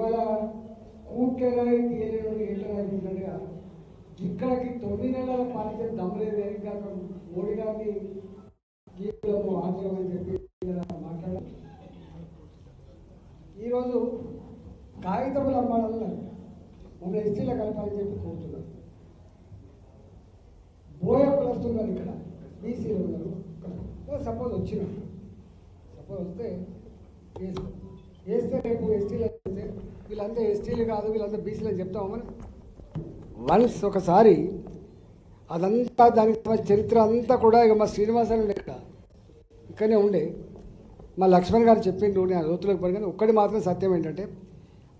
ఇవాళ కూట్లరాయి తీయలేడు ఏంటంటున్నట్టుగా ఇక్కడికి 9 నెలల పాలించే దమ్మలేదు ఇంకా మోడీ గారిని ఆశ్రమని చెప్పి మాట్లాడారు. ఈరోజు కాగితములు అమ్మాలన్నారు మన ఎస్టీలో కలపాలని చెప్పి కోరుతున్నారు. బోయ కులస్తున్నారు ఇక్కడ బీసీలు ఉన్నారు. సపోజ్ వస్తే వేస్తే రేపు ఎస్టీలు అయితే వీళ్ళంతా ఎస్టీలు కాదు వీళ్ళంతా బీసీలు అని చెప్తామని వన్స్ ఒకసారి అదంతా దానికి చరిత్ర అంతా కూడా ఇక మా శ్రీనివాసరావు ఇక్కడనే ఉండే మా లక్ష్మణ్ గారు చెప్పిండు. నేను లోతులకు పోయి కానీ ఒక్కటి మాత్రం సత్యం ఏంటంటే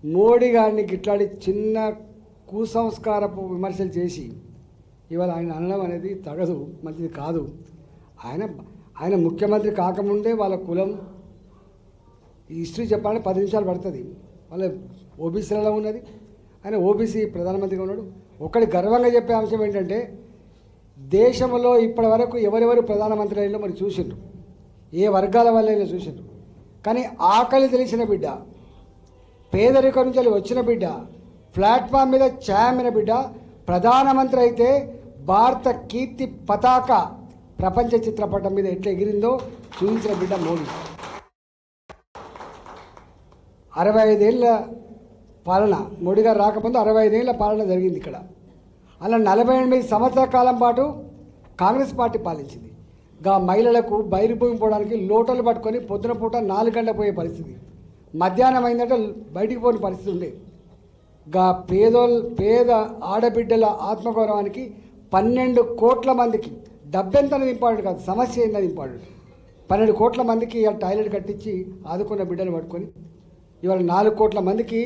మోడీ గారిని గిట్లాడి చిన్న కుసంస్కారపు విమర్శలు చేసి ఇవాళ ఆయన అనడం అనేది తగదు, మంచిది కాదు. ఆయన ముఖ్యమంత్రి కాకముందే వాళ్ళ కులం హిస్టరీ చెప్పాలంటే 10 నిమిషాలు పడుతుంది. వాళ్ళ ఓబీసీలలో ఉన్నది, ఆయన ఓబీసీ ప్రధానమంత్రిగా ఉన్నాడు. ఒకటి గర్వంగా చెప్పే అంశం ఏంటంటే దేశంలో ఇప్పటి వరకు ఎవరెవరు ప్రధానమంత్రి అయినా మరి చూసిండ్రు, ఏ వర్గాల వల్లైనా చూసిండ్రు. కానీ ఆకలి తెలిసిన బిడ్డ, పేదరికం నుంచి వచ్చిన బిడ్డ, ప్లాట్ఫామ్ మీద ఛాయమైన బిడ్డ ప్రధానమంత్రి అయితే భారత కీర్తి పతాక ప్రపంచ చిత్రపటం మీద ఎట్లా ఎగిరిందో చూపించిన బిడ్డ మోడీ. 65 ఏళ్ళ పాలన, మోడీ గారు రాకముందు 65 ఏళ్ళ పాలన జరిగింది ఇక్కడ. అలా 48 సంవత్సరాల కాలం పాటు కాంగ్రెస్ పార్టీ పాలించింది. మహిళలకు బయలుభూమి పోవడానికి లోటలు పట్టుకొని పొద్దున పూట 4 గంటలకు పోయే పరిస్థితి, మధ్యాహ్నం అయిందంటే బయటికి పోని పరిస్థితి ఉండే. పేద ఆడబిడ్డల ఆత్మగౌరవానికి 12 కోట్ల మందికి, డబ్బెంత అనేది ఇంపార్టెంట్ కాదు, సమస్య ఏంటది ఇంపార్టెంట్. 12 కోట్ల మందికి టాయిలెట్ కట్టించి ఆదుకున్న బిడ్డను పట్టుకొని ఇవాళ 4 కోట్ల మందికి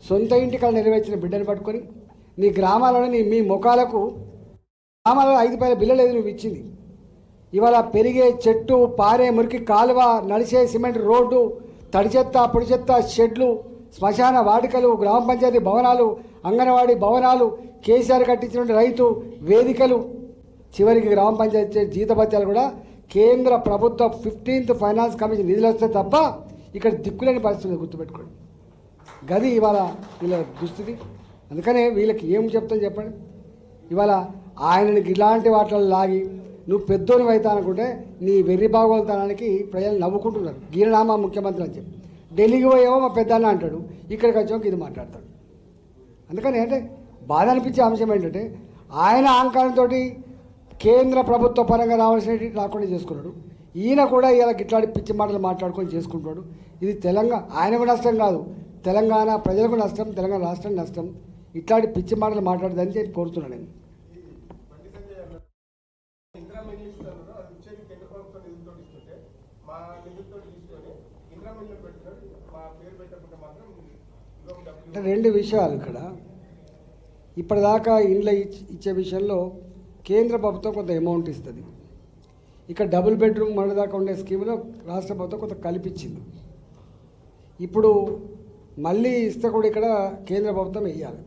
సొంత ఇంటికాలు నెరవేర్చిన బిడ్డను పట్టుకొని నీ గ్రామాలలో మీ ముఖాలకు గ్రామాలలో 5 రూపాయల బిల్లు లేదు నువ్వు ఇచ్చింది. ఇవాళ పెరిగే చెట్టు, పారే మురికి కాలువ, నడిచే సిమెంట్ రోడ్డు, తడి చెత్త, పొడి చెత్త, షెడ్లు, శ్మశాన వాటికలు, గ్రామ పంచాయతీ భవనాలు, అంగన్వాడీ భవనాలు, కేసీఆర్ కట్టించిన రైతు వేదికలు, చివరికి గ్రామ పంచాయతీ జీతభత్యాలు కూడా కేంద్ర ప్రభుత్వ 15th ఫైనాన్స్ కమిషన్ నిధులు వస్తే తప్ప ఇక్కడ దిక్కులేని పరిస్థితులు గుర్తుపెట్టుకోండి. గది ఇవాళ వీళ్ళ దుస్థితి. అందుకనే వీళ్ళకి ఏం చెప్తాను చెప్పండి. ఇవాళ ఆయనకి ఇలాంటి వాటిలో లాగి నువ్వు పెద్దోని అవుతా అనుకుంటే నీ వెర్రి బాగోతానానికి ప్రజలు నవ్వుకుంటున్నారు. గీరనామా ముఖ్యమంత్రి అని చెప్పి ఢిల్లీకి పోయేమో మా పెద్దన్న అంటాడు, ఇక్కడికి వచ్చాక ఇది మాట్లాడతాడు. అందుకని అంటే బాధ అనిపించే అంశం ఏంటంటే ఆయన అహంకారంతో కేంద్ర ప్రభుత్వ పరంగా రావాల్సినవి రాకుండా చేసుకున్నాడు. ఈయన కూడా ఇలా గిట్లాడి పిచ్చి మాటలు మాట్లాడుకొని చేసుకుంటాడు. ఇది ఆయనకు నష్టం కాదు, తెలంగాణ ప్రజలకు నష్టం, తెలంగాణ రాష్ట్రం నష్టం. ఇట్లాంటి పిచ్చి మాటలు మాట్లాడదని చెప్పి కోరుతున్నాను నేను. అంటే 2 విషయాలు ఇక్కడ. ఇప్పటిదాకా ఇండ్ల ఇచ్చే విషయంలో కేంద్ర ప్రభుత్వం కొంత అమౌంట్ ఇస్తుంది. ఇక్కడ డబుల్ బెడ్రూమ్ మొన్నదాకా ఉండే స్కీమ్లో రాష్ట్ర ప్రభుత్వం కొంత కల్పించింది. ఇప్పుడు మళ్ళీ ఇస్తే కూడా ఇక్కడ కేంద్ర ప్రభుత్వం వేయాలి.